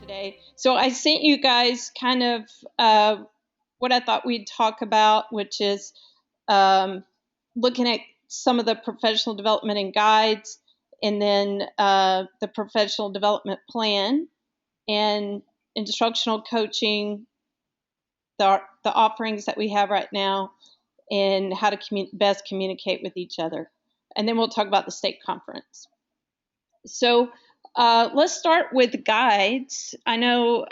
Today. So I sent you guys kind of what I thought we'd talk about, which is looking at some of the professional development and guides, and then the professional development plan and instructional coaching, the offerings that we have right now, and how to best communicate with each other. And then we'll talk about the state conference. So let's start with guides. I know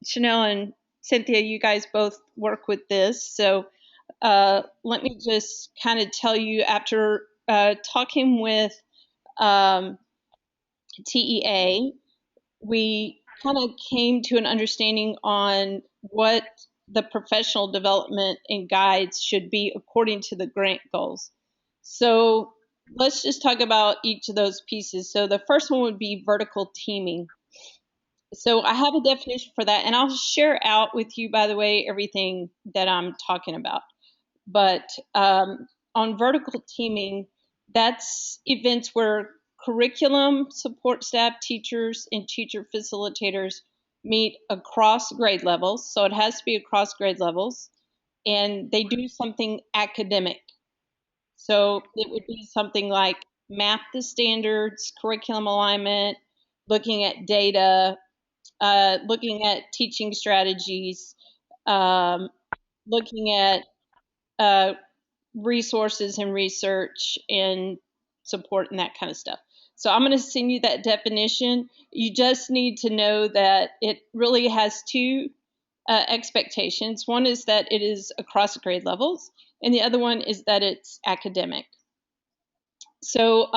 Chanel and Cynthia, you guys both work with this. So let me just kind of tell you, after talking with TEA, we kind of came to an understanding on what the professional development and guides should be according to the grant goals. So let's just talk about each of those pieces. So the first one would be vertical teaming. So I have a definition for that, and I'll share out with you, by the way, everything that I'm talking about. But on vertical teaming, that's events where curriculum, support staff, teachers, and teacher facilitators meet across grade levels. So it has to be across grade levels, and they do something academic. So it would be something like map the standards, curriculum alignment, looking at data, looking at teaching strategies, looking at resources and research and support and that kind of stuff. So I'm going to send you that definition. You just need to know that it really has two expectations. One is that it is across grade levels, and the other one is that it's academic. So,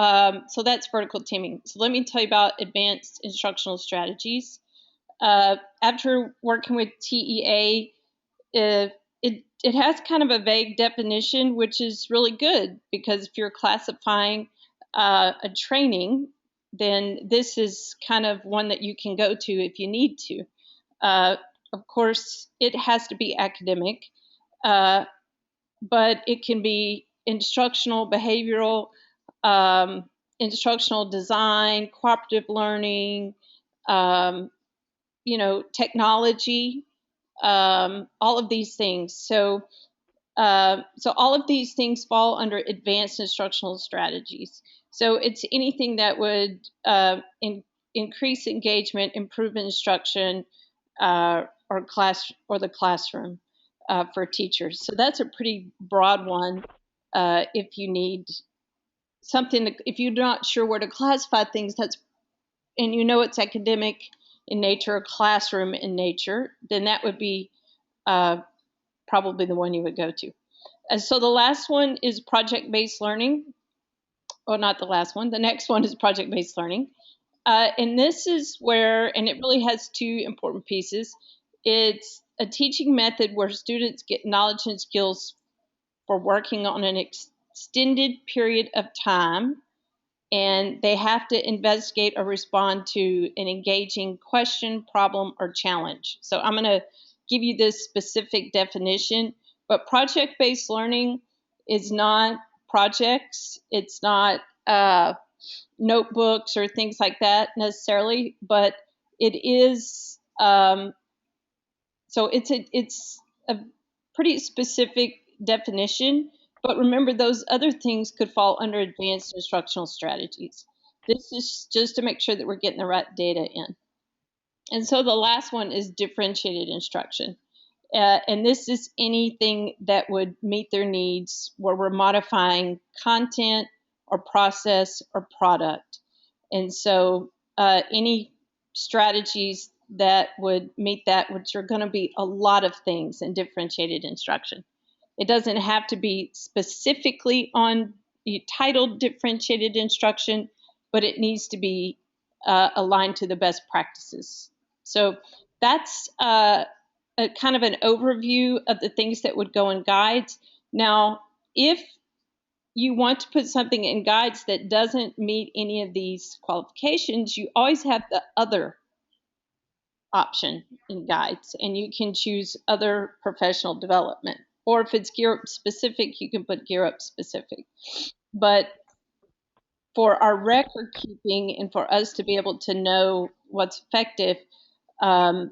so that's vertical teaming. So let me tell you about advanced instructional strategies. After working with TEA, it has kind of a vague definition, which is really good, because if you're classifying a training, then this is kind of one that you can go to if you need to. Of course, it has to be academic, but it can be instructional, behavioral, instructional design, cooperative learning, technology, all of these things. So all of these things fall under advanced instructional strategies. So it's anything that would increase engagement, improve instruction, or the classroom for teachers. So that's a pretty broad one. If you need something, if you're not sure where to classify things, and you know it's academic in nature or classroom in nature, then that would be probably the one you would go to. And so the last one is project-based learning. Well, not the last one. The next one is project-based learning. And this is where, and it really has two important pieces. It's a teaching method where students get knowledge and skills for working on an extended period of time, and they have to investigate or respond to an engaging question, problem, or challenge. So I'm going to give you this specific definition, but project-based learning is not projects. It's not notebooks or things like that necessarily, but it is, so it's a pretty specific definition. But remember, those other things could fall under advanced instructional strategies. This is just to make sure that we're getting the right data in. And so the last one is differentiated instruction. And this is anything that would meet their needs, where we're modifying content or process or product. And so any strategies that would meet that, which are going to be a lot of things in differentiated instruction. It doesn't have to be specifically on titled differentiated instruction, but it needs to be aligned to the best practices. So that's a kind of an overview of the things that would go in guides. Now, if you want to put something in guides that doesn't meet any of these qualifications, you always have the other option in guides, and you can choose other professional development. Or if it's gear up specific, you can put gear up specific. But for our record keeping and for us to be able to know what's effective, um,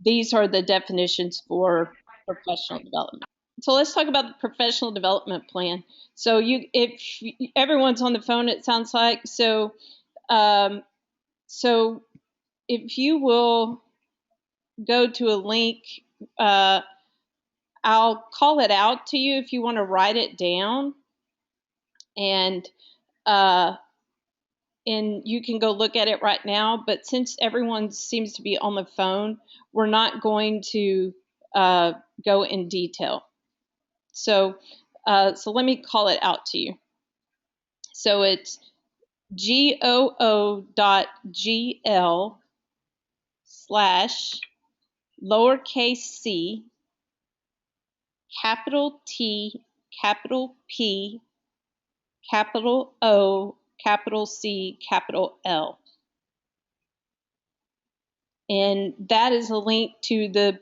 these are the definitions for professional development. So let's talk about the professional development plan. So if everyone's on the phone, it sounds like. Um, so if you will go to a link, uh, I'll call it out to you if you want to write it down, and uh, and you can go look at it right now. But since everyone seems to be on the phone, we're not going to go in detail. So let me call it out to you. So it's GOO.GL/lowercase c, capital T, capital P, capital O, capital C, capital L. And that is a link to the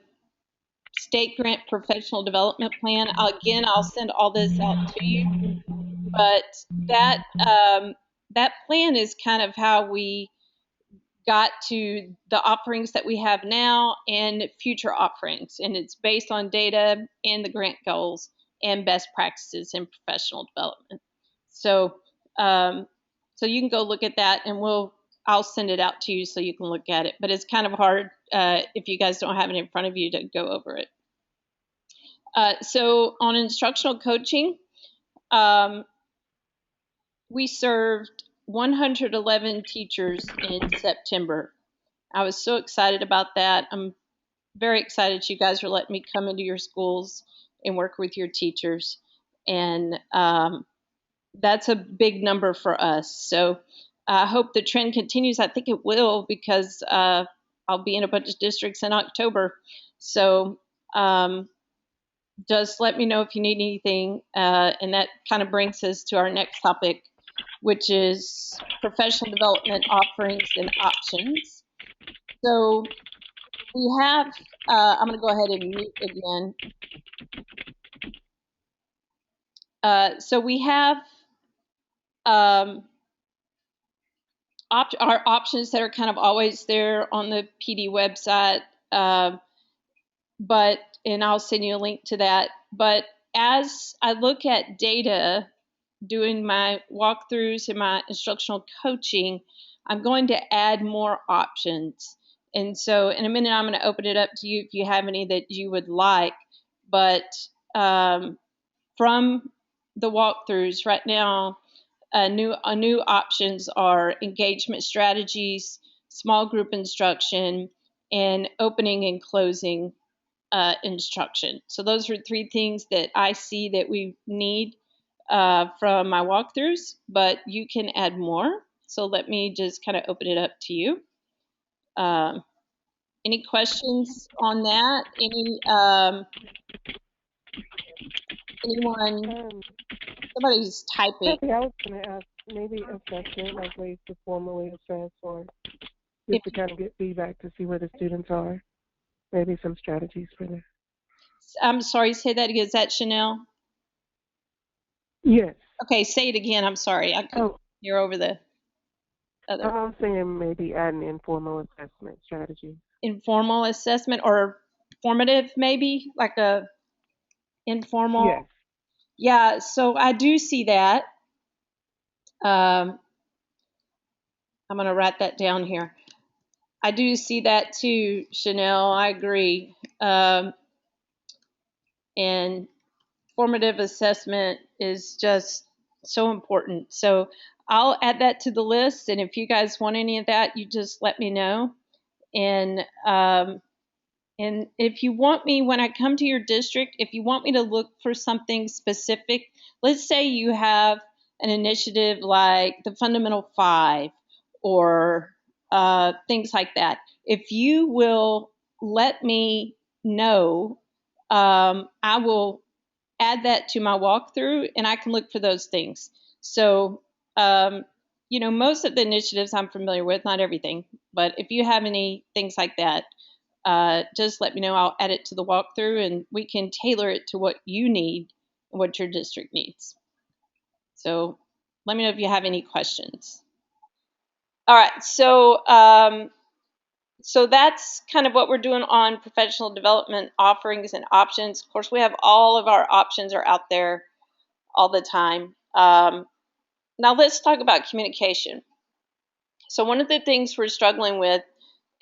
state grant professional development plan. I'll send all this out to you, but that plan is kind of how we got to the offerings that we have now and future offerings, and it's based on data and the grant goals and best practices in professional development. So you can go look at that, and I'll send it out to you so you can look at it, but it's kind of hard if you guys don't have it in front of you to go over it. So on instructional coaching, we served 111 teachers in September. I was so excited about that. I'm very excited you guys are letting me come into your schools and work with your teachers. And that's a big number for us. So I hope the trend continues. I think it will, because I'll be in a bunch of districts in October. So just let me know if you need anything. And that kind of brings us to our next topic, which is professional development offerings and options. So we have, I'm going to go ahead and mute again. So we have our options that are kind of always there on the PD website, and I'll send you a link to that. But as I look at data, doing my walkthroughs and my instructional coaching, I'm going to add more options. And so in a minute, I'm going to open it up to you if you have any that you would like. But from the walkthroughs right now, new options are engagement strategies, small group instruction, and opening and closing instruction. So those are three things that I see that we need from my walkthroughs, but you can add more. So let me just kind of open it up to you. Any questions on that? Anyone? Somebody's typing. I was going to ask, maybe assessment, like ways to formally assess, or just to kind of get feedback to see where the students are. Maybe some strategies for that. I'm sorry, say that again. Is that Chanel? Yes. Okay, say it again. I'm sorry. I couldn't hear over the other. I'm saying maybe adding informal assessment strategy. Informal assessment or formative, maybe? Like a informal? Yes. Yeah, so I do see that. I'm going to write that down here. I do see that too, Chanel. I agree. And formative assessment is just so important. So I'll add that to the list. And if you guys want any of that, you just let me know. And if you want me, when I come to your district, if you want me to look for something specific, let's say you have an initiative like the Fundamental Five or things like that. If you will let me know, I will add that to my walkthrough and I can look for those things. So, most of the initiatives I'm familiar with, not everything, but if you have any things like that, just let me know. I'll add it to the walkthrough and we can tailor it to what you need and what your district needs. So let me know if you have any questions. All right, so that's kind of what we're doing on professional development offerings and options. Of course, we have all of our options are out there all the time. Now let's talk about communication. So one of the things we're struggling with,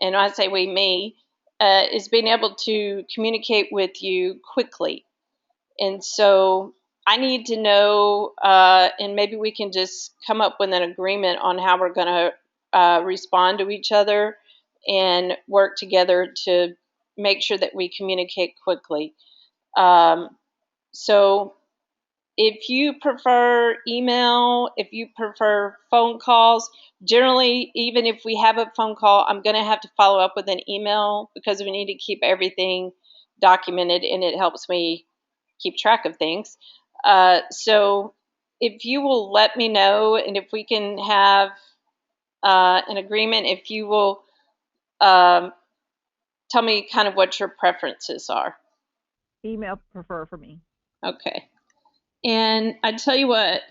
and I say we, me, is being able to communicate with you quickly. And so I need to know, and maybe we can just come up with an agreement on how we're going to respond to each other and work together to make sure that we communicate quickly. So if you prefer email, if you prefer phone calls, generally, even if we have a phone call, I'm going to have to follow up with an email because we need to keep everything documented and it helps me keep track of things. So if you will let me know and if we can have an agreement, if you will tell me kind of what your preferences are. Email prefer for me. Okay. And I tell you what,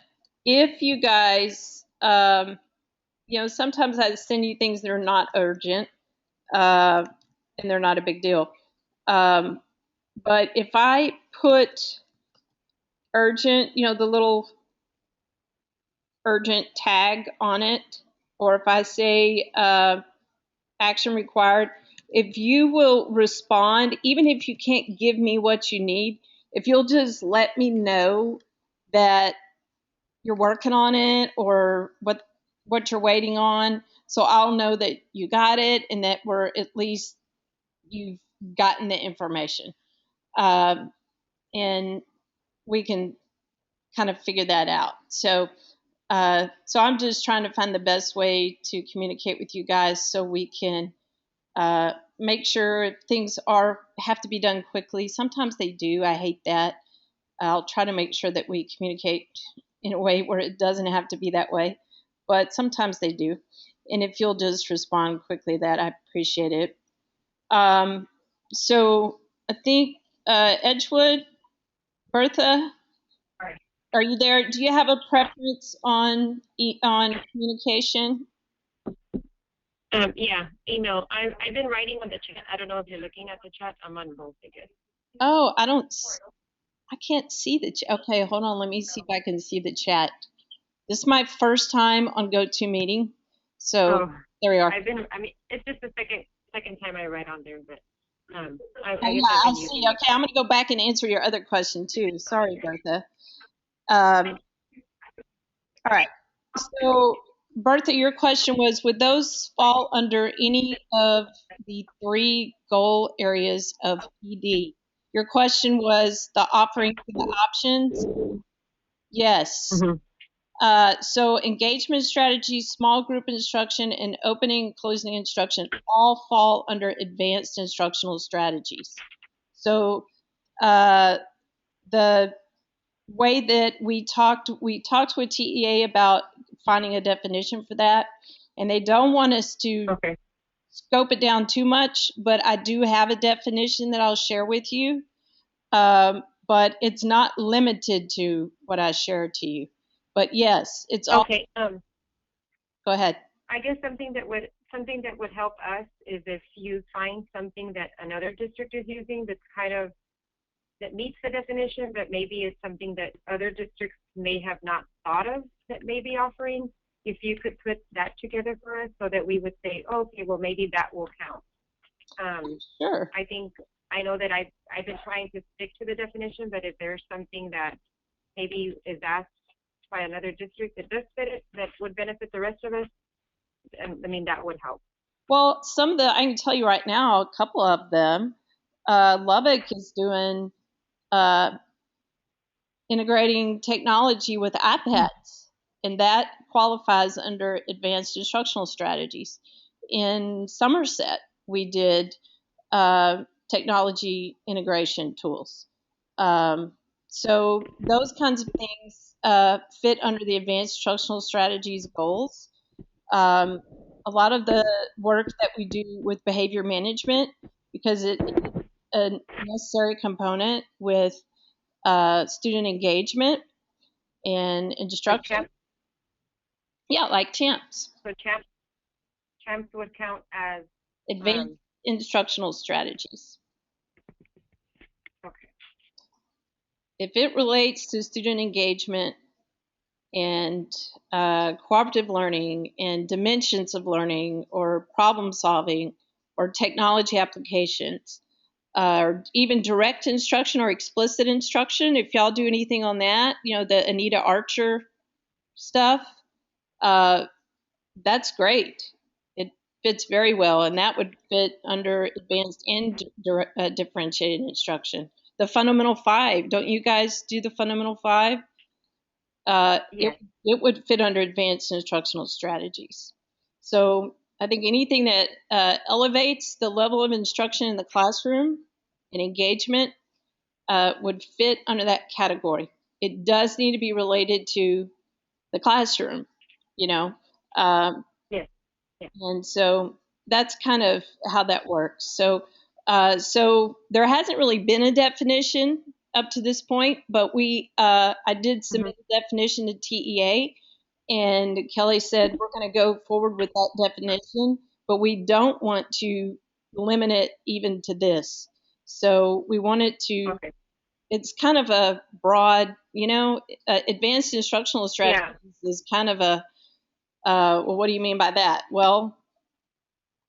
if you guys, sometimes I send you things that are not urgent and they're not a big deal. But if I put urgent, the little urgent tag on it, or if I say action required, if you will respond, even if you can't give me what you need, if you'll just let me know that you're working on it or what you're waiting on, so I'll know that you got it and that we're at least you've gotten the information, and we can kind of figure that out. So I'm just trying to find the best way to communicate with you guys so we can make sure things have to be done quickly. Sometimes they do. I hate that. I'll try to make sure that we communicate in a way where it doesn't have to be that way, but sometimes they do. And if you'll just respond quickly, that I appreciate it. So I think Edgewood, Bertha, are you there? Do you have a preference on communication? Yeah, email. I've been writing on the chat. I don't know if you're looking at the chat. I'm on both, I guess. Oh, I can't see the chat. Okay, hold on. Let me see if I can see the chat. This is my first time on GoToMeeting, so there we are. It's just the second time I write on there, but I Oh, guess yeah, I've I been see. using it. Okay, I'm going to go back and answer your other question too. Sorry, Bertha. All right. So, Bertha, your question was, would those fall under any of the 3 goal areas of ED? Your question was the offering for the options? Yes. So engagement strategy, small group instruction, and opening and closing instruction all fall under advanced instructional strategies. So the way that we talked with TEA about finding a definition for that, and they don't want us to scope it down too much, but I do have a definition that I'll share with you, but it's not limited to what I shared to you. But yes, it's all. Okay. Go ahead. I guess something that would help us is if you find something that another district is using that meets the definition, but maybe is something that other districts may have not thought of that may be offering. If you could put that together for us so that we would say, oh, okay, well, maybe that will count. Sure. I know that I've been trying to stick to the definition, but if there's something that maybe is asked by another district that does fit it, that would benefit the rest of us, that would help. Well, I can tell you right now, a couple of them, Lubbock is doing integrating technology with iPads, and that qualifies under advanced instructional strategies. In Somerset, we did technology integration tools. So those kinds of things fit under the advanced instructional strategies goals. A lot of the work that we do with behavior management, because it is a necessary component with student engagement and instruction. Yeah, like champs. So champs would count as Advanced instructional strategies. okay. If it relates to student engagement and cooperative learning and dimensions of learning or problem solving or technology applications, or even direct instruction or explicit instruction, if y'all do anything on that, the Anita Archer stuff, that's great. It fits very well, and that would fit under advanced and differentiated instruction. The fundamental 5, don't you guys do the fundamental 5? Yes. It would fit under advanced instructional strategies. So I think anything that elevates the level of instruction in the classroom and engagement would fit under that category. It does need to be related to the classroom, um, Yes. Yes. and so that's kind of how that works. So there hasn't really been a definition up to this point, but I did submit a definition to TEA, and Kelly said we're going to go forward with that definition, but we don't want to limit it even to this. So we want it to. Okay. It's kind of a broad, advanced instructional strategies is kind of a. Well, what do you mean by that? Well,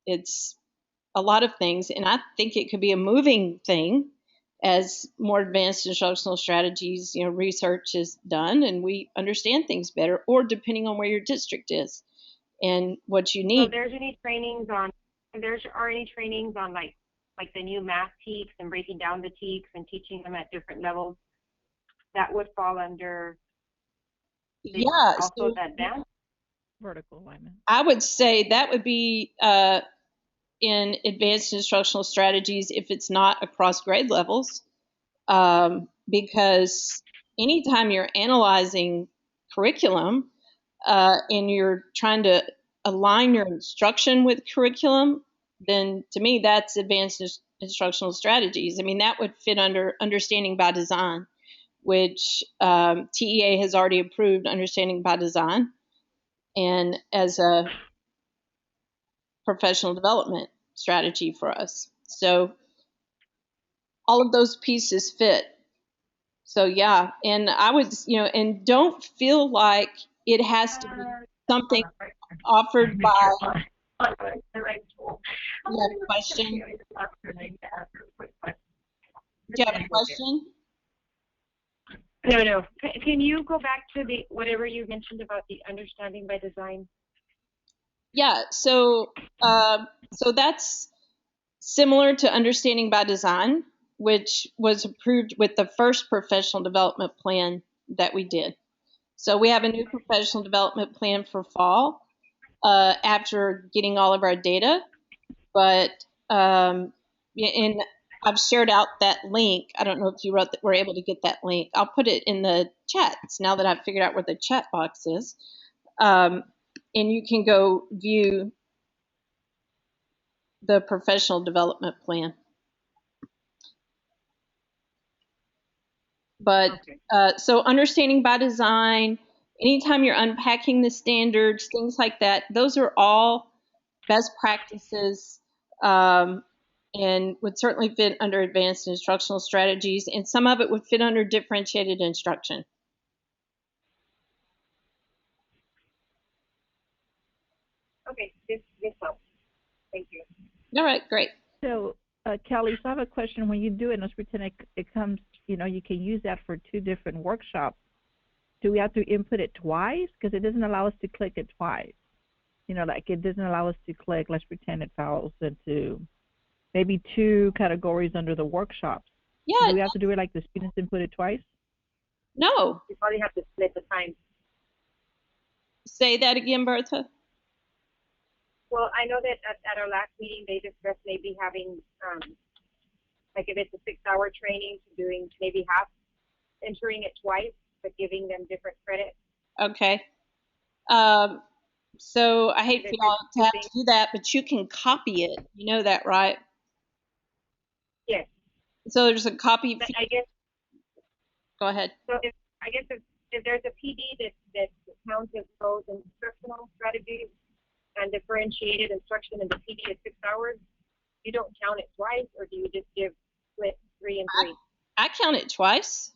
it's a lot of things, and I think it could be a moving thing as more advanced instructional strategies, research is done and we understand things better, or depending on where your district is and what you need. So there are any trainings on like the new math TEKS and breaking down the TEKS and teaching them at different levels that would fall under also the advanced vertical alignment. I would say that would be in advanced instructional strategies if it's not across grade levels, because anytime you're analyzing curriculum and you're trying to align your instruction with curriculum, then to me that's advanced instructional strategies. I mean, that would fit under understanding by design, which TEA has already approved understanding by design, and as a professional development strategy for us. So all of those pieces fit. So yeah, and I would, and don't feel like it has to be something offered by. You have a question? Do you have a question? No. Can you go back to whatever you mentioned about the understanding by design? Yeah. So that's similar to understanding by design, which was approved with the first professional development plan that we did. So we have a new professional development plan for fall after getting all of our data. But and I've shared out that link. I don't know if you were able to get that link. I'll put it in the chats now that I've figured out where the chat box is. And you can go view the professional development plan. But so understanding by design, anytime you're unpacking the standards, things like that, those are all best practices and would certainly fit under advanced instructional strategies, and some of it would fit under differentiated instruction. Okay, this helps. Thank you. All right, great. So, Kelly, so I have a question. When you do it, let's pretend it comes, you can use that for 2 different workshops. Do we have to input it twice? Because it doesn't allow us to click it twice. Like it doesn't allow us to click, let's pretend it falls into maybe 2 categories under the workshops. Yeah. Do we have to do it like the students input it twice? No. You probably have to split the time. Say that again, Bertha. Well, I know that at our last meeting, they discussed maybe having, like if it's a 6-hour training, doing maybe half, entering it twice, but giving them different credit. Okay. So I hate for y'all to have to do that, but you can copy it. You know that, right? Yes. So there's a copy. I guess. Go ahead. So I guess if if there's a PD that counts as both instructional strategies and differentiated instruction in the PD is 6 hours, you don't count it twice, or do you just give split 3 and 3? I count it twice.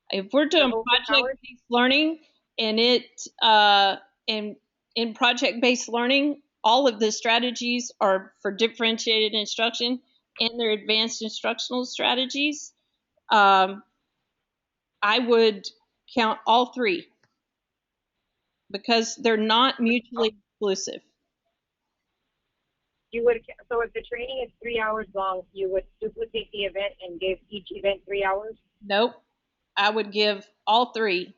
If we're doing project-based learning and in project-based learning, all of the strategies are for differentiated instruction and their advanced instructional strategies. I would count all three because they're not mutually exclusive. You would, so if the training is 3 hours long, you would duplicate the event and give each event 3 hours? Nope. I would give all 3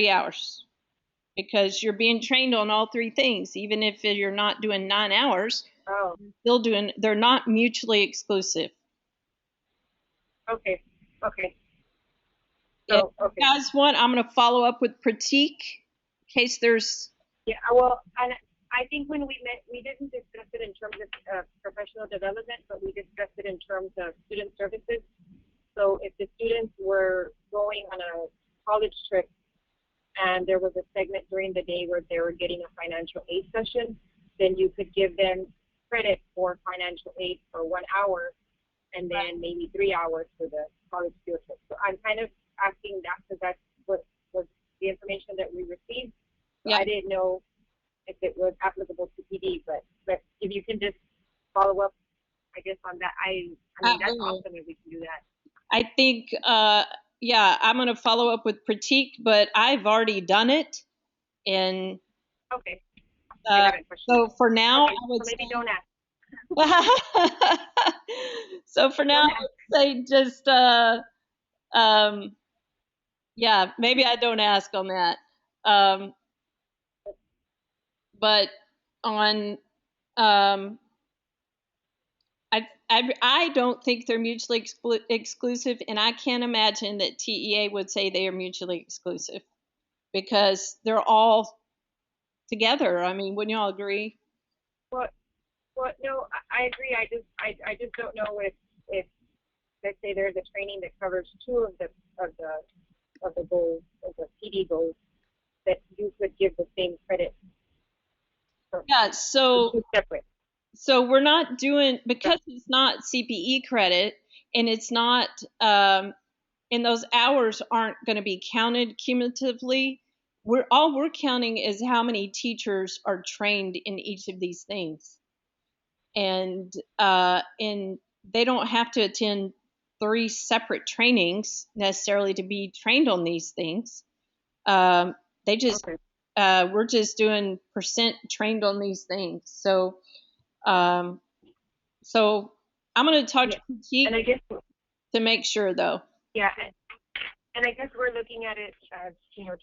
hours because you're being trained on all 3 things. Even if you're not doing 9 hours, you're still they're not mutually exclusive. Okay. So, if you guys want, I'm going to follow up with Pratik in case there's. Yeah, well, and I think when we met, we didn't discuss it in terms of professional development, but we discussed it in terms of student services. So if the students were going on a college trip and there was a segment during the day where they were getting a financial aid session, then you could give them credit for financial aid for 1 hour and then maybe 3 hours for the college field trip. So I'm kind of asking that because that's what was the information that we received. So I didn't know if it was applicable to PD, but if you can just follow up, I guess, on that. I mean, that's awesome if we can do that. I think, I'm going to follow up with Pratik, but I've already done it. And okay. So for now, I would so maybe don't ask. So for now, I would say just, maybe I don't ask on that. But on, I don't think they're mutually exclusive, and I can't imagine that TEA would say they are mutually exclusive because they're all together. I mean, wouldn't you all agree? Well, no, I agree. I just don't know if let's say there's a training that covers 2 of the goals, of the PD goals, that you could give the same credit. Yeah, so 2 separate. So we're not doing, because it's not CPE credit and it's not, and those hours aren't going to be counted cumulatively. All we're counting is how many teachers are trained in each of these things, and they don't have to attend 3 separate trainings necessarily to be trained on these things. They just we're just doing percent trained on these things. So I'm going to talk to Pratik to make sure, though. Yeah, and I guess we're looking at it as,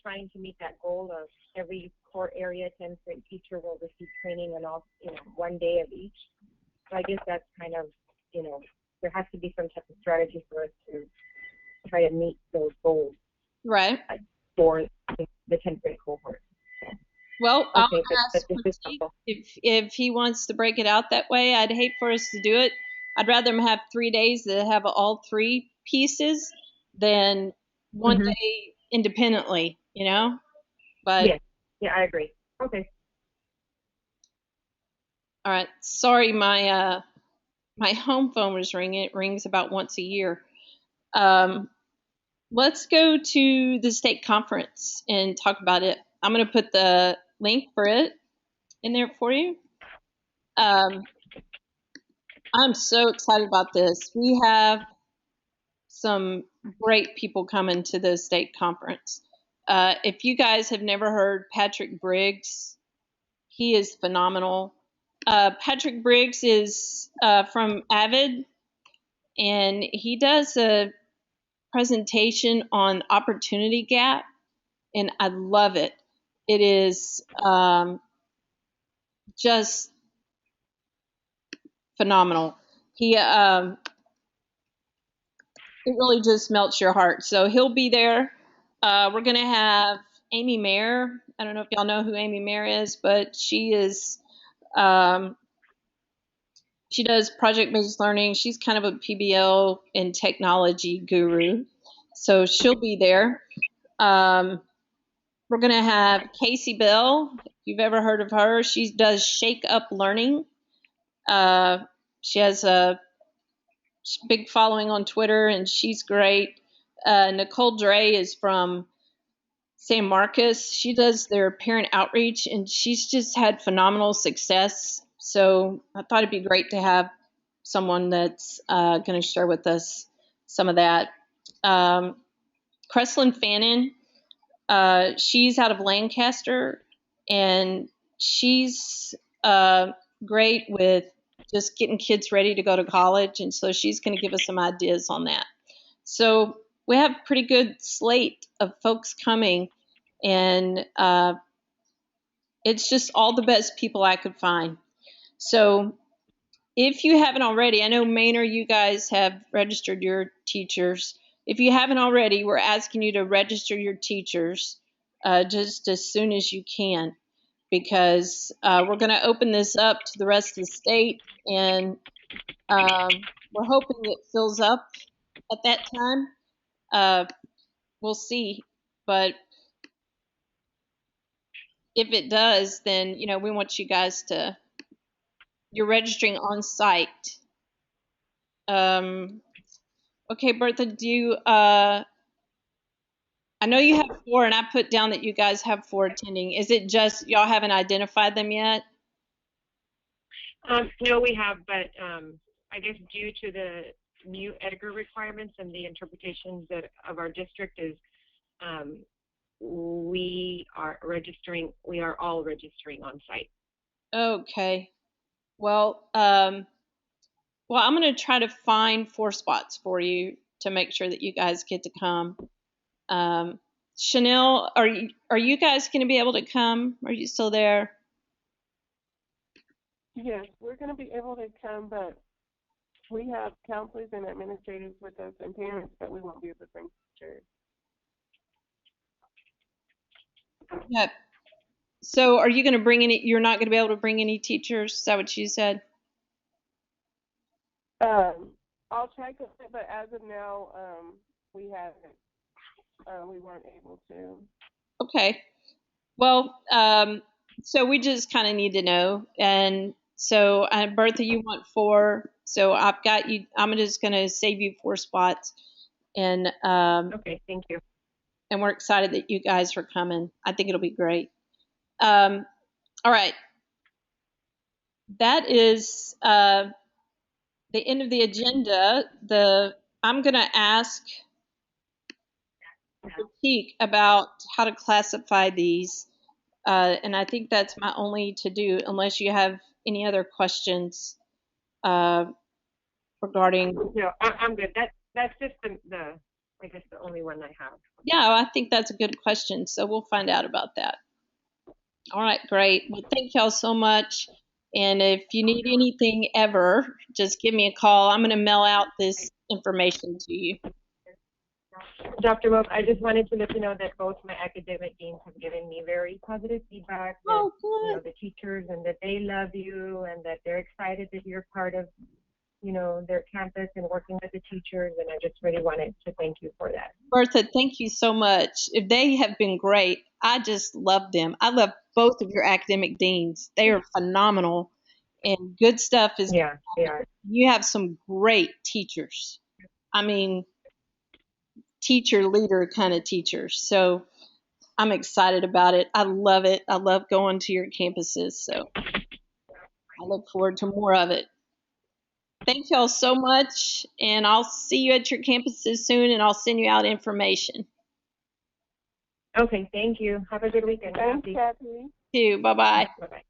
trying to meet that goal of every core area 10th grade teacher will receive training on all, 1 day of each. So I guess that's kind of, there has to be some type of strategy for us to try to meet those goals. Right. For the 10th grade cohort. Well, I'll ask Pratik if he wants to break it out that way. I'd hate for us to do it. I'd rather him have 3 days that have all 3 pieces than 1 day independently, But yeah, I agree. Okay. All right. Sorry, my home phone was ringing. It rings about once a year. Let's go to the state conference and talk about it. I'm going to put the link for it in there for you. I'm so excited about this. We have some great people coming to the state conference. If you guys have never heard Patrick Briggs, he is phenomenal. Patrick Briggs is from Avid, and he does a presentation on opportunity gap, and I love it. It is just phenomenal. It really just melts your heart. So he'll be there. We're going to have Amy Mayer. I don't know if y'all know who Amy Mayer is, but she is, she does project-based learning. She's kind of a PBL and technology guru. So she'll be there. We're going to have Casey Bell. If you've ever heard of her, she does Shake Up Learning. She has a big following on Twitter, and she's great. Nicole Dre is from San Marcos. She does their parent outreach, and she's just had phenomenal success. So I thought it'd be great to have someone that's going to share with us some of that. Creslin Fannin, she's out of Lancaster, and she's great with just getting kids ready to go to college, and so she's going to give us some ideas on that. So we have a pretty good slate of folks coming, and it's just all the best people I could find. So if you haven't already, I know Maynard, you guys have registered your teachers. If you haven't already, we're asking you to register your teachers just as soon as you can, because we're going to open this up to the rest of the state, and we're hoping it fills up at that time. We'll see, but if it does, then we want you guys to. You're registering on site. Okay, Bertha, do you? I know you have 4, and I put down that you guys have 4 attending. Is it just y'all haven't identified them yet? No, we have, but I guess due to the new EDGAR requirements and the interpretations of our district is we are all registering on site. Okay. Well, I'm going to try to find 4 spots for you to make sure that you guys get to come. Chanel, are you guys going to be able to come? Are you still there? Yes, we're going to be able to come, but we have counselors and administrators with us and parents that we won't be able to bring teachers. Yep. So are you going to bring any? You're not going to be able to bring any teachers? Is that what you said? I'll check it, but as of now, we haven't. We weren't able to. Okay. Well, so we just kind of need to know. And so, Bertha, you want 4. So I've got you. I'm just going to save you 4 spots. And okay, thank you. And we're excited that you guys are coming. I think it'll be great. All right. That is the end of the agenda. I'm going to ask critique about how to classify these, and I think that's my only to do, unless you have any other questions regarding. No, I'm good. That's just the I guess the only one I have. Yeah, I think that's a good question, so we'll find out about that. All right, great. Well, thank y'all so much. And if you need anything ever, just give me a call. I'm going to mail out this information to you. Dr. Wolf, I just wanted to let you know that both my academic deans have given me very positive feedback. That, good. The teachers, and that they love you, and that they're excited that you're part of, their campus and working with the teachers. And I just really wanted to thank you for that. Bertha, thank you so much. They have been great. I just love them. I love both of your academic deans. They are phenomenal, and good stuff is. Yeah, they are. You have some great teachers. I mean, teacher leader kind of teachers. So I'm excited about it. I love it. I love going to your campuses. So I look forward to more of it. Thank y'all so much. And I'll see you at your campuses soon, and I'll send you out information. Okay, thank you. Have a good weekend. Thanks, Kathy. You too. Bye-bye. Bye-bye.